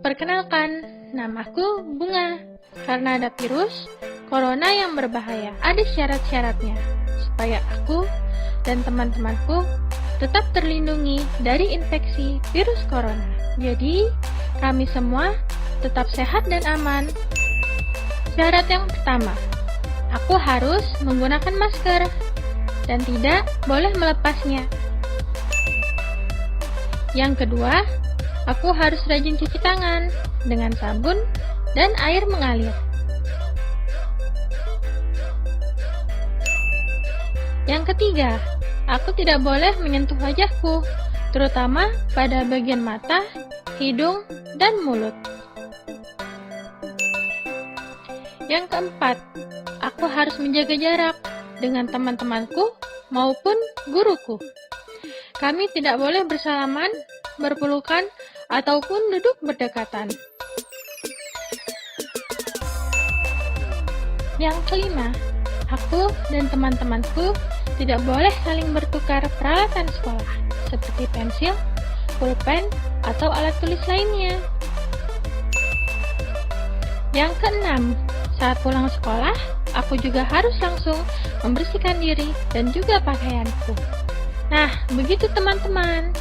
Perkenalkan, namaku Bunga. Karena ada virus corona yang berbahaya, ada syarat-syaratnya supaya aku dan teman-temanku tetap terlindungi dari infeksi virus corona. Jadi, kami semua tetap sehat dan aman. Syarat yang pertama, aku harus menggunakan masker dan tidak boleh melepasnya. Yang kedua, aku harus rajin cuci tangan dengan sabun dan air mengalir. Yang ketiga, aku tidak boleh menyentuh wajahku, terutama pada bagian mata, hidung, dan mulut. Yang keempat, aku harus menjaga jarak dengan teman-temanku maupun guruku. Kami tidak boleh bersalaman, berpelukan, ataupun duduk berdekatan. Yang kelima, aku dan teman-temanku tidak boleh saling bertukar peralatan sekolah, seperti pensil, pulpen, atau alat tulis lainnya. Yang keenam, saat pulang sekolah, aku juga harus langsung membersihkan diri dan juga pakaianku. Nah, begitu teman-teman.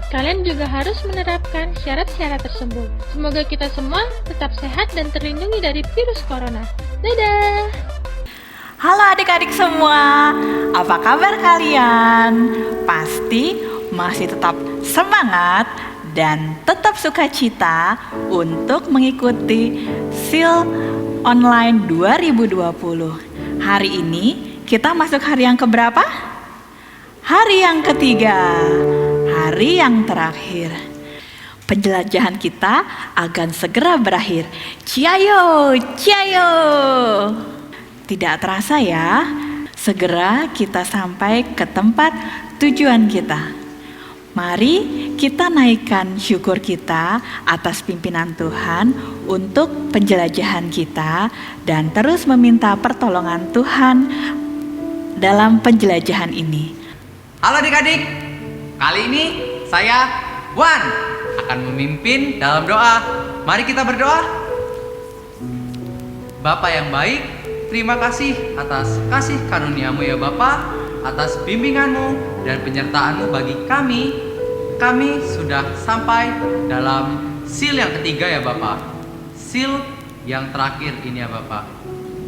Kalian juga harus menerapkan syarat-syarat tersebut. Semoga kita semua tetap sehat dan terlindungi dari virus corona. Dadah! Halo adik-adik semua, apa kabar kalian? Pasti masih tetap semangat dan tetap sukacita untuk mengikuti SIL Online 2020. Hari ini kita masuk hari yang keberapa? Hari yang ketiga, hari yang terakhir. Penjelajahan kita akan segera berakhir. Ciayo, ciayo. Tidak terasa ya, segera kita sampai ke tempat tujuan kita. Mari kita naikkan syukur kita atas pimpinan Tuhan untuk penjelajahan kita dan terus meminta pertolongan Tuhan dalam penjelajahan ini. Halo adik-adik, kali ini saya Wan akan memimpin dalam doa. Mari kita berdoa. Bapa yang baik, terima kasih atas kasih karunia-Mu ya Bapa, atas bimbingan-Mu dan penyertaan-Mu bagi kami. Kami sudah sampai dalam SIL yang ketiga ya Bapa, SIL yang terakhir ini ya Bapa.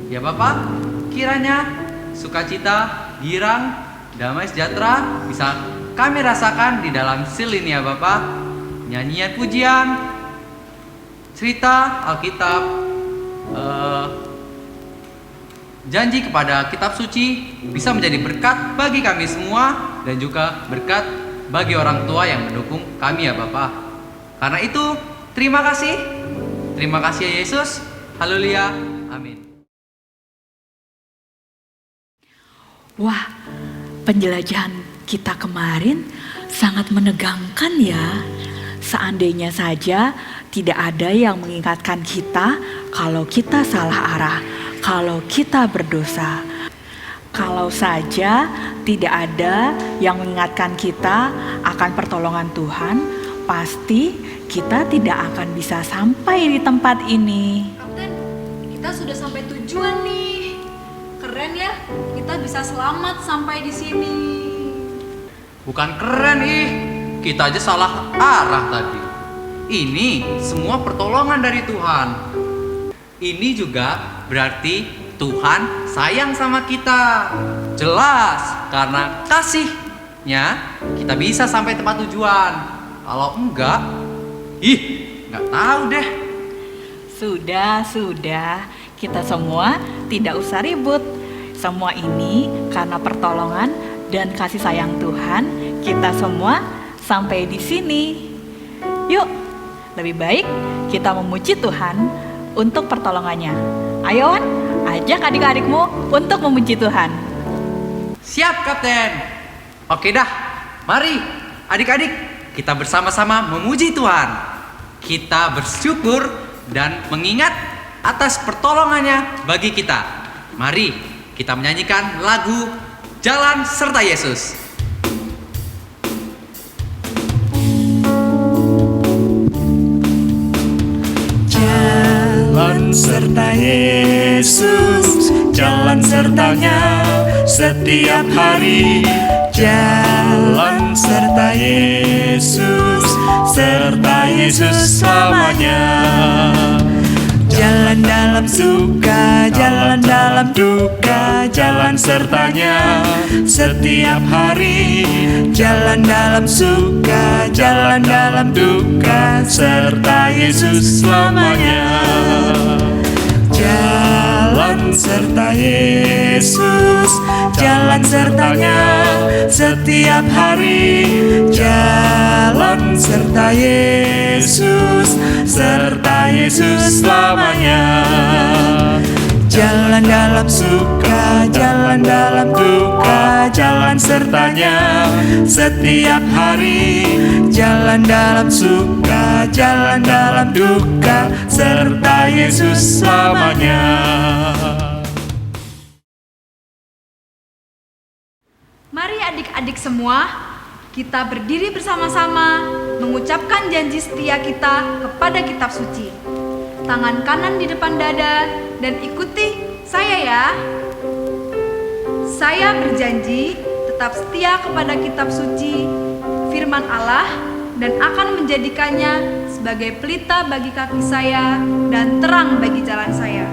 Ya Bapa, kiranya sukacita, girang, damai sejahtera bisa kami rasakan di dalam SIL ini ya Bapak. Nyanyian pujian, cerita Alkitab, janji kepada kitab suci bisa menjadi berkat bagi kami semua dan juga berkat bagi orang tua yang mendukung kami ya Bapak. Karena itu terima kasih ya Yesus. Haleluya, amin. Wah, penjelajahan kita kemarin sangat menegangkan ya. Seandainya saja tidak ada yang mengingatkan kita kalau kita salah arah, kalau kita berdosa. Kalau saja tidak ada yang mengingatkan kita akan pertolongan Tuhan, pasti kita tidak akan bisa sampai di tempat ini. Kapten, kita sudah sampai tujuan nih. Keren ya, kita bisa selamat sampai di sini. Bukan keren kita aja salah arah tadi. Ini semua pertolongan dari Tuhan. Ini juga berarti Tuhan sayang sama kita. Jelas, karena kasihnya kita bisa sampai tempat tujuan. Kalau enggak, nggak tahu deh. Sudah, kita semua tidak usah ribut. Semua ini karena pertolongan dan kasih sayang Tuhan, kita semua sampai di sini. Yuk, lebih baik kita memuji Tuhan untuk pertolongannya. Ayo Wan, ajak adik-adikmu untuk memuji Tuhan. Siap Kapten. Oke dah, mari adik-adik kita bersama-sama memuji Tuhan. Kita bersyukur dan mengingat atas pertolongannya bagi kita. Mari kita menyanyikan lagu Jalan Serta Yesus. Jalan serta Yesus, jalan sertanya setiap hari. Jalan serta Yesus, serta Yesus selamanya. Jalan dalam suka, jalan dalam duka, jalan sertanya setiap hari. Jalan dalam suka, jalan dalam duka, serta Yesus selamanya. Jalan serta Yesus, jalan sertanya setiap hari. Jalan serta Yesus, serta Yesus selamanya. Jalan dalam suka, jalan dalam duka, jalan sertanya setiap hari. Jalan dalam suka, jalan dalam duka, serta Yesus selamanya. Mari adik-adik semua, kita berdiri bersama-sama mengucapkan janji setia kita kepada kitab suci. Tangan kanan di depan dada dan ikuti saya ya. Saya berjanji tetap setia kepada kitab suci, firman Allah, dan akan menjadikannya sebagai pelita bagi kaki saya dan terang bagi jalan saya.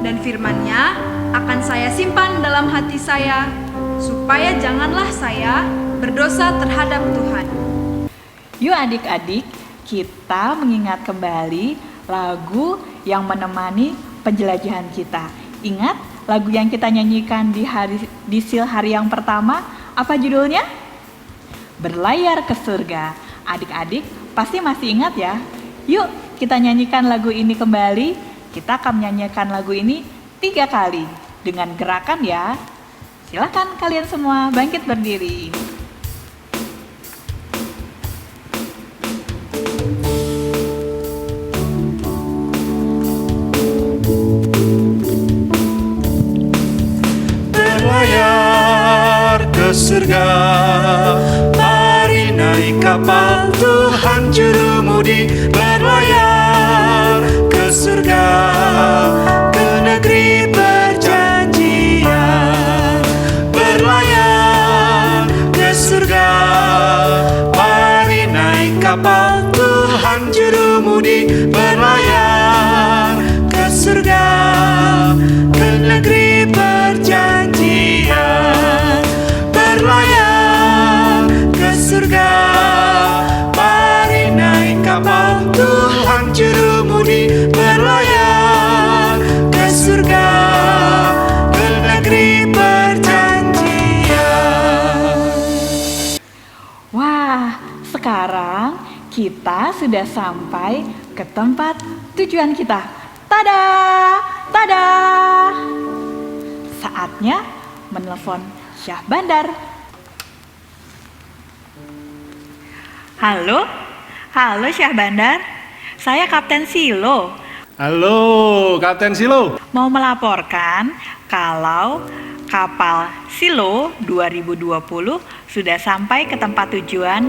Dan firman-Nya akan saya simpan dalam hati saya, supaya janganlah saya berdosa terhadap Tuhan. Yuk adik-adik, kita mengingat kembali lagu yang menemani penjelajahan kita. Ingat lagu yang kita nyanyikan di sil hari yang pertama, apa judulnya? Berlayar ke surga. Adik-adik pasti masih ingat ya? Yuk kita nyanyikan lagu ini kembali. Kita akan menyanyikan lagu ini 3 kali dengan gerakan ya. Silakan kalian semua bangkit berdiri. Berlayar ke surga, mari naik kapal Tuhan jurumudi. Berlayar ke surga, ke negeri perjanjian. Berlayar ke surga, mari naik kapal Tuhan jurumudi. Berlayar ke surga, ke negeri perjanjian. Berlayar ke surga, mari naik kapal Tuhan jurumudi. Berlayar ke surga, ke negeri perjanjian. Wah, sekarang kita sudah sampai ke tempat tujuan kita. Tada! Tada! Saatnya menelpon Syah Bandar. Halo? Halo Syah Bandar. Saya Kapten Silo. Halo, Kapten Silo. Mau melaporkan kalau kapal Silo 2020 sudah sampai ke tempat tujuan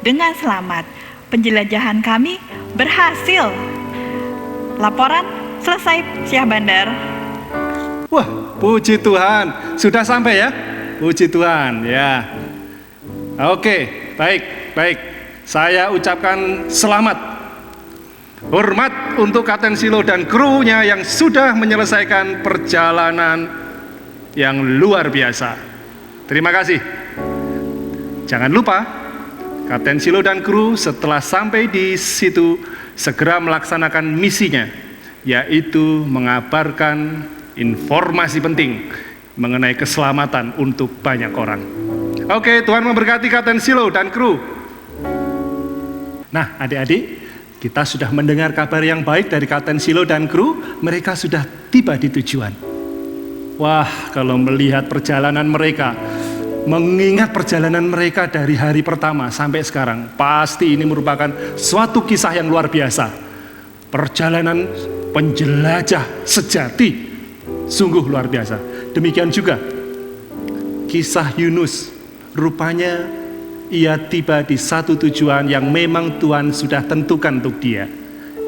dengan selamat. Penjelajahan kami berhasil. Laporan selesai, Syah Bandar. Wah, puji Tuhan, sudah sampai ya? Puji Tuhan, ya. Oke, baik. Saya ucapkan selamat. Hormat untuk Kapten Silo dan krunya yang sudah menyelesaikan perjalanan yang luar biasa. Terima kasih. Jangan lupa, Kapten Silo dan kru setelah sampai di situ segera melaksanakan misinya, yaitu mengabarkan informasi penting mengenai keselamatan untuk banyak orang. Oke, Tuhan memberkati Kapten Silo dan kru. Nah, adik-adik, kita sudah mendengar kabar yang baik dari Kapten Silo dan kru. Mereka sudah tiba di tujuan. Wah, kalau melihat perjalanan mereka, mengingat perjalanan mereka dari hari pertama sampai sekarang, pasti ini merupakan suatu kisah yang luar biasa. Perjalanan penjelajah sejati, sungguh luar biasa. Demikian juga kisah Yunus, rupanya ia tiba di satu tujuan yang memang Tuhan sudah tentukan untuk dia,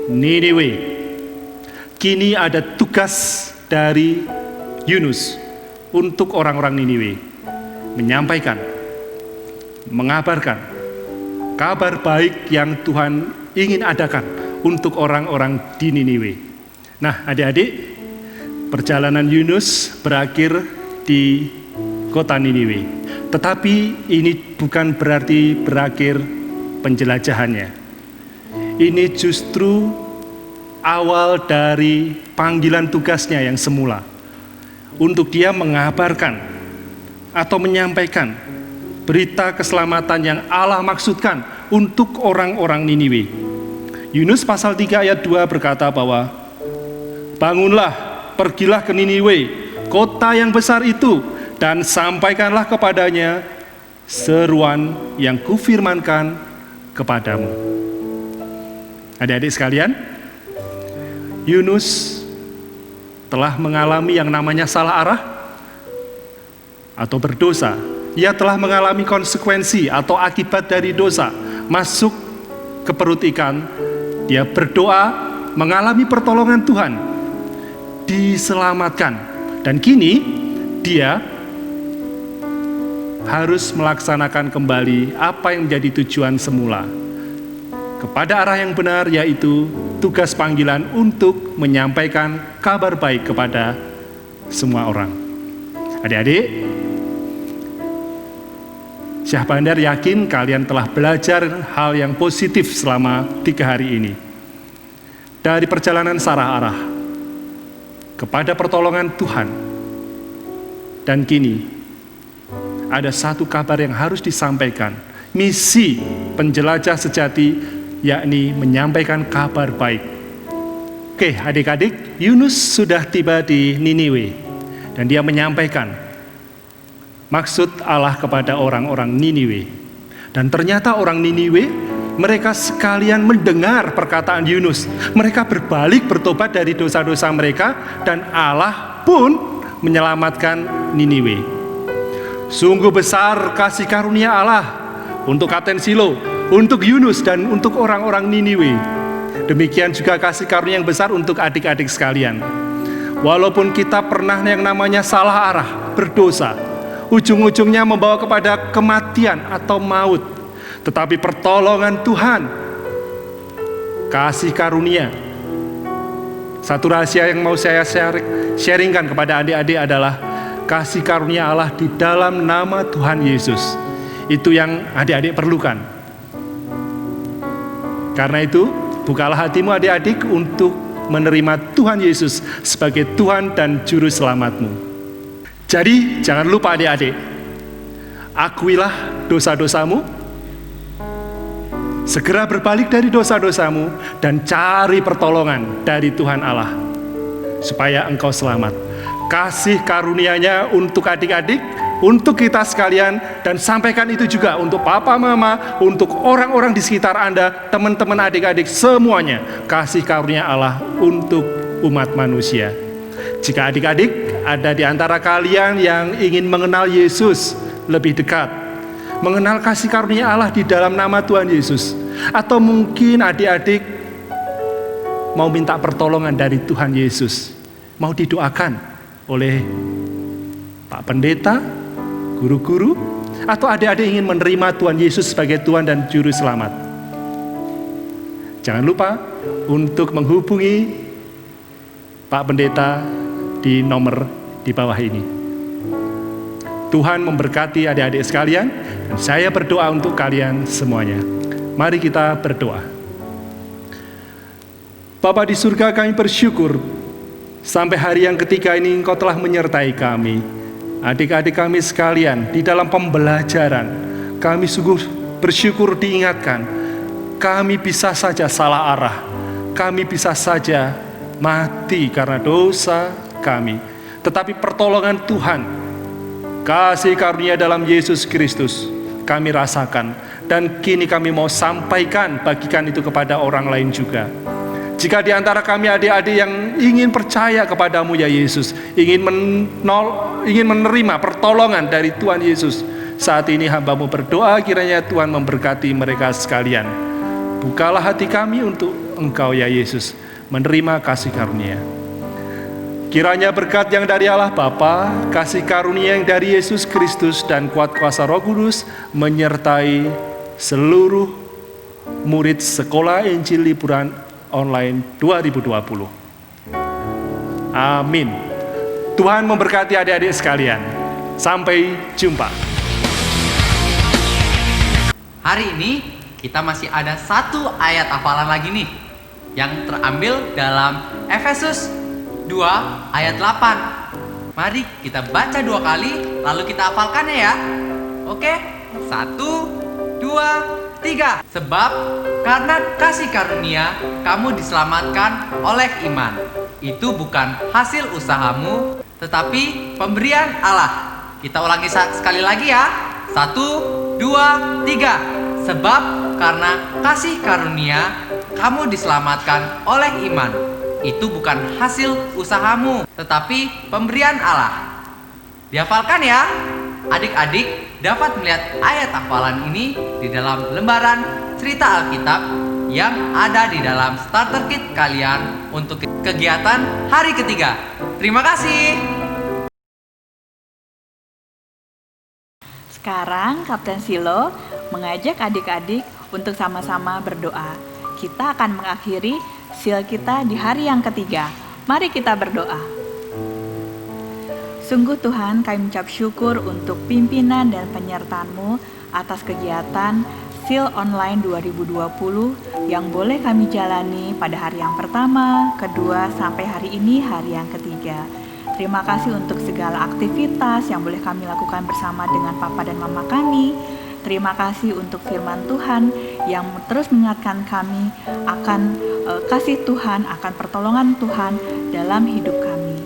Niniwe. kini ada tugas dari Yunus untuk orang-orang Niniwe, menyampaikan, mengabarkan kabar baik yang Tuhan ingin adakan untuk orang-orang di Niniwe. Nah, adik-adik, perjalanan Yunus berakhir di kota Niniwe. Tetapi ini bukan berarti berakhir penjelajahannya. Ini justru awal dari panggilan tugasnya yang semula, untuk dia mengabarkan atau menyampaikan berita keselamatan yang Allah maksudkan untuk orang-orang Niniwe. Yunus pasal 3 ayat 2 berkata bahwa bangunlah, pergilah ke Niniwe, kota yang besar itu, dan sampaikanlah kepadanya seruan yang kufirmankan kepadamu. Adik-adik sekalian, Yunus telah mengalami yang namanya salah arah atau berdosa. Ia telah mengalami konsekuensi atau akibat dari dosa, masuk ke perut ikan. Dia berdoa, mengalami pertolongan Tuhan, diselamatkan, dan kini dia harus melaksanakan kembali apa yang menjadi tujuan semula kepada arah yang benar, yaitu tugas panggilan untuk menyampaikan kabar baik kepada semua orang. Adik-adik, Syah Bandar yakin kalian telah belajar hal yang positif selama 3 hari ini. Dari perjalanan salah arah kepada pertolongan Tuhan. Dan kini ada satu kabar yang harus disampaikan. Misi penjelajah sejati, yakni menyampaikan kabar baik. Oke, adik-adik, Yunus sudah tiba di Niniwe. Dan dia menyampaikan maksud Allah kepada orang-orang Niniwe. Dan ternyata orang Niniwe, mereka sekalian mendengar perkataan Yunus. Mereka berbalik bertobat dari dosa-dosa mereka, dan Allah pun menyelamatkan Niniwe. Sungguh besar kasih karunia Allah untuk Kapten Silo, untuk Yunus, dan untuk orang-orang Niniwe. Demikian juga kasih karunia yang besar untuk adik-adik sekalian. Walaupun kita pernah yang namanya salah arah, berdosa, ujung-ujungnya membawa kepada kematian atau maut, tetapi pertolongan Tuhan, kasih karunia. Satu rahasia yang mau saya sharingkan kepada adik-adik adalah kasih karunia Allah di dalam nama Tuhan Yesus. Itu yang adik-adik perlukan. Karena itu, bukalah hatimu adik-adik untuk menerima Tuhan Yesus sebagai Tuhan dan Juru Selamatmu. Jadi, jangan lupa adik-adik, akuilah dosa-dosamu, segera berbalik dari dosa-dosamu, dan cari pertolongan dari Tuhan Allah, supaya engkau selamat. Kasih karunia-Nya untuk adik-adik, untuk kita sekalian, dan sampaikan itu juga untuk papa mama, untuk orang-orang di sekitar Anda, teman-teman adik-adik semuanya. Kasih karunia Allah untuk umat manusia. Jika adik-adik ada di antara kalian yang ingin mengenal Yesus lebih dekat, mengenal kasih karunia Allah di dalam nama Tuhan Yesus, atau mungkin adik-adik mau minta pertolongan dari Tuhan Yesus, mau didoakan oleh Pak Pendeta, guru-guru, atau adik-adik ingin menerima Tuhan Yesus sebagai Tuhan dan Juru Selamat, jangan lupa untuk menghubungi Pak Pendeta di nomor di bawah ini. Tuhan memberkati adik-adik sekalian, dan saya berdoa untuk kalian semuanya. Mari kita berdoa. Bapa di surga, kami bersyukur sampai hari yang ketiga ini Engkau telah menyertai kami, adik-adik kami sekalian, di dalam pembelajaran. Kami sungguh bersyukur diingatkan, kami bisa saja salah arah, kami bisa saja mati karena dosa kami, tetapi pertolongan Tuhan, kasih karunia dalam Yesus Kristus kami rasakan, dan kini kami mau sampaikan, bagikan itu kepada orang lain juga. Jika di antara kami adik-adik yang ingin percaya kepadamu ya Yesus, ingin menerima pertolongan dari Tuhan Yesus, saat ini hamba-Mu berdoa kiranya Tuhan memberkati mereka sekalian. Bukalah hati kami untuk Engkau ya Yesus. menerima kasih karunia. Kiranya berkat yang dari Allah Bapa, kasih karunia yang dari Yesus Kristus, dan kuat kuasa Roh Kudus menyertai seluruh murid Sekolah Injil Liburan Online 2020. Amin. Tuhan memberkati adik-adik sekalian. Sampai jumpa. Hari ini kita masih ada satu ayat hafalan lagi nih yang terambil dalam Efesus 2 ayat 8. Mari kita baca 2 kali lalu kita hafalkannya ya. Oke, 1, 2, 3. Sebab karena kasih karunia kamu diselamatkan oleh iman. Itu bukan hasil usahamu, tetapi pemberian Allah. Kita ulangi sekali lagi ya. 1, 2, 3. Sebab karena kasih karunia kamu diselamatkan oleh iman. Itu bukan hasil usahamu, tetapi pemberian Allah. Dihafalkan ya. Adik-adik dapat melihat ayat hafalan ini di dalam lembaran cerita Alkitab yang ada di dalam starter kit kalian untuk kegiatan hari ketiga. Terima kasih. Sekarang Kapten Silo mengajak adik-adik untuk sama-sama berdoa. Kita akan mengakhiri sil kita di hari yang ketiga. Mari kita berdoa. Sungguh Tuhan, kami mengucap syukur untuk pimpinan dan penyertaan-Mu atas kegiatan sil online 2020 yang boleh kami jalani pada hari yang pertama, kedua, sampai hari ini hari yang ketiga. Terima kasih untuk segala aktivitas yang boleh kami lakukan bersama dengan Papa dan Mama kami. Terima kasih untuk firman Tuhan yang terus mengingatkan kami akan kasih Tuhan, akan pertolongan Tuhan dalam hidup kami.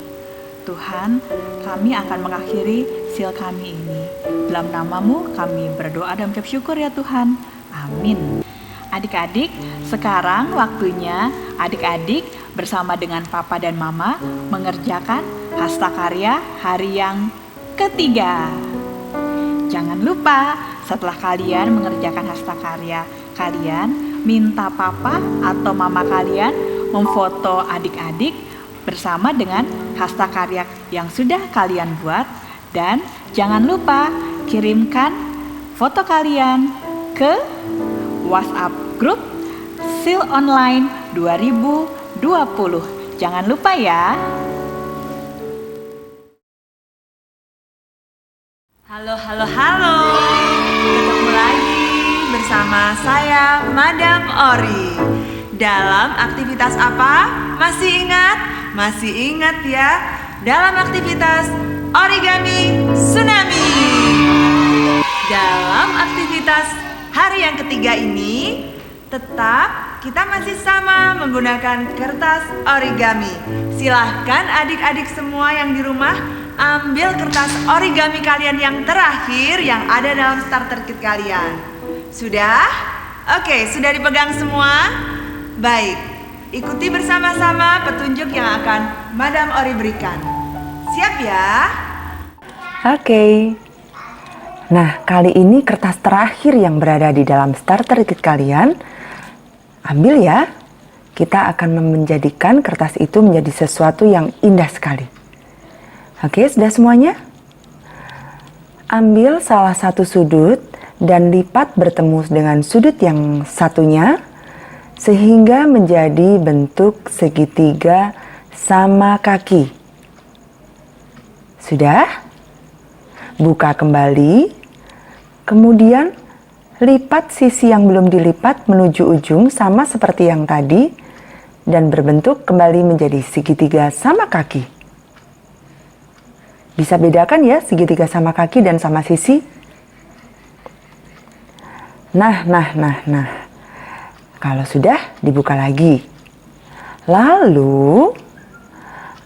Tuhan, kami akan mengakhiri sil kami ini. Dalam nama-Mu kami berdoa dan mengucap syukur ya Tuhan. Amin. Adik-adik, sekarang waktunya adik-adik bersama dengan Papa dan Mama mengerjakan hastakarya hari yang ketiga. Jangan lupa setelah kalian mengerjakan hastakarya kalian, minta Papa atau Mama kalian memfoto adik-adik bersama dengan hastakarya yang sudah kalian buat. Dan jangan lupa kirimkan foto kalian ke WhatsApp grup SIL Online 2020. Jangan lupa ya. Halo. Ketemu lagi bersama saya Madam Ori. Dalam aktivitas apa? Masih ingat? Masih ingat ya? Dalam aktivitas origami tsunami. Dalam aktivitas hari yang ketiga ini, tetap kita masih sama menggunakan kertas origami. Silahkan adik-adik semua yang di rumah ambil kertas origami kalian yang terakhir yang ada dalam starter kit kalian. Sudah? Oke, sudah dipegang semua? Baik, ikuti bersama-sama petunjuk yang akan Madam Ori berikan. Siap ya? Oke. Nah, kali ini kertas terakhir yang berada di dalam starter kit kalian, ambil ya. Kita akan menjadikan kertas itu menjadi sesuatu yang indah sekali. Oke, sudah semuanya? Ambil salah satu sudut dan lipat bertemu dengan sudut yang satunya sehingga menjadi bentuk segitiga sama kaki. Sudah? Buka kembali, kemudian lipat sisi yang belum dilipat menuju ujung sama seperti yang tadi dan berbentuk kembali menjadi segitiga sama kaki. Bisa bedakan ya segitiga sama kaki dan sama sisi? Nah. Kalau sudah, dibuka lagi. Lalu,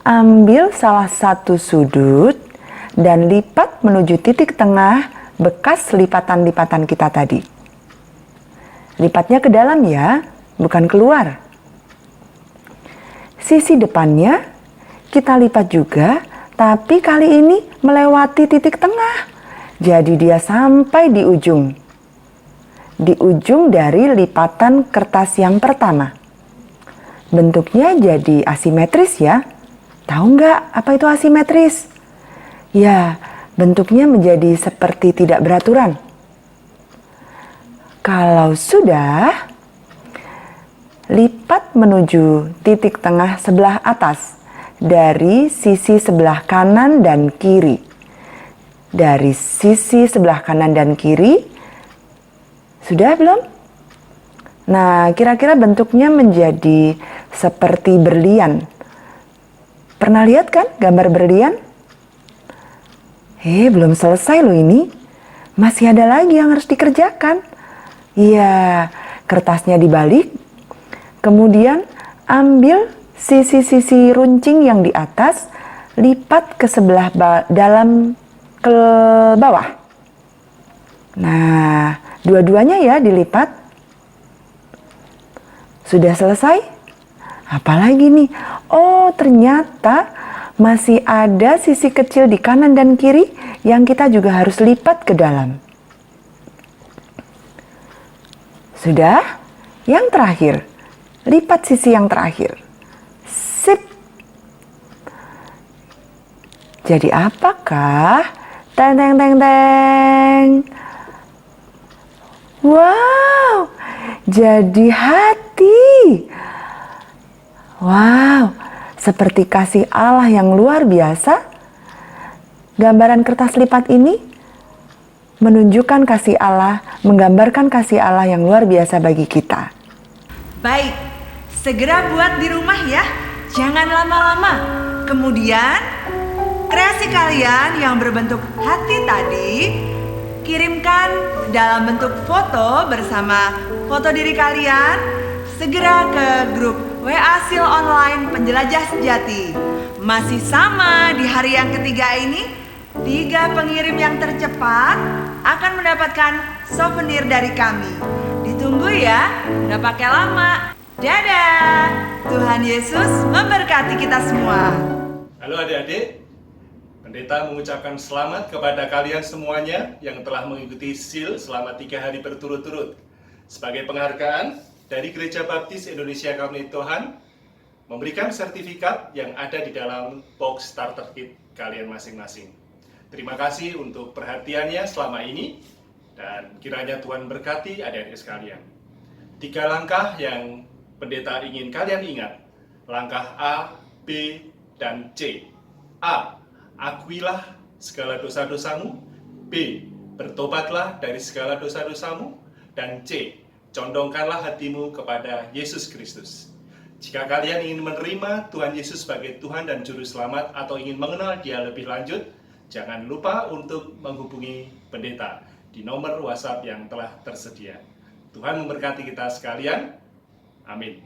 ambil salah satu sudut dan lipat menuju titik tengah bekas lipatan-lipatan kita tadi. Lipatnya ke dalam ya, bukan keluar. Sisi depannya kita lipat juga, tapi kali ini melewati titik tengah. Jadi dia sampai di ujung. Di ujung dari lipatan kertas yang pertama. bentuknya jadi asimetris ya. Tahu nggak apa itu asimetris? Ya, bentuknya menjadi seperti tidak beraturan. Kalau sudah, lipat menuju titik tengah sebelah atas dari sisi sebelah kanan dan kiri. Dari sisi sebelah kanan dan kiri, sudah belum? Nah, kira-kira bentuknya menjadi seperti berlian. Pernah lihat kan gambar berlian? Belum selesai loh ini. Masih ada lagi yang harus dikerjakan. Iya, kertasnya dibalik. Kemudian ambil sisi-sisi runcing yang di atas, lipat ke sebelah ke bawah. Nah, dua-duanya ya dilipat. Sudah selesai? Apalagi nih? Oh, ternyata masih ada sisi kecil di kanan dan kiri yang kita juga harus lipat ke dalam. Sudah? Yang terakhir, lipat sisi yang terakhir. Sip. Jadi apakah? Teng teng teng teng. Wow, jadi hati. Wow, seperti kasih Allah yang luar biasa. Gambaran kertas lipat ini menunjukkan kasih Allah, menggambarkan kasih Allah yang luar biasa bagi kita. Baik, segera buat di rumah ya. Jangan lama-lama. Kemudian, kreasi kalian yang berbentuk hati tadi kirimkan dalam bentuk foto bersama foto diri kalian segera ke grup WA Sil Online Penjelajah Sejati. Masih sama di hari yang ketiga ini, 3 pengirim yang tercepat akan mendapatkan souvenir dari kami. Ditunggu ya, udah pakai lama. Dadah, Tuhan Yesus memberkati kita semua. Halo adik-adik, pendeta mengucapkan selamat kepada kalian semuanya yang telah mengikuti SIL selama 3 hari berturut-turut. Sebagai penghargaan dari Gereja Baptis Indonesia Karunia Tuhan, memberikan sertifikat yang ada di dalam box starter kit kalian masing-masing. Terima kasih untuk perhatiannya selama ini, dan kiranya Tuhan berkati adik-adik sekalian. 3 langkah yang pendeta ingin kalian ingat. Langkah A, B, dan C. A. Akuilah segala dosa-dosamu. B. Bertobatlah dari segala dosa-dosamu. Dan C. Condongkanlah hatimu kepada Yesus Kristus. Jika kalian ingin menerima Tuhan Yesus sebagai Tuhan dan Juru Selamat atau ingin mengenal Dia lebih lanjut, jangan lupa untuk menghubungi pendeta di nomor WhatsApp yang telah tersedia. Tuhan memberkati kita sekalian. Amin.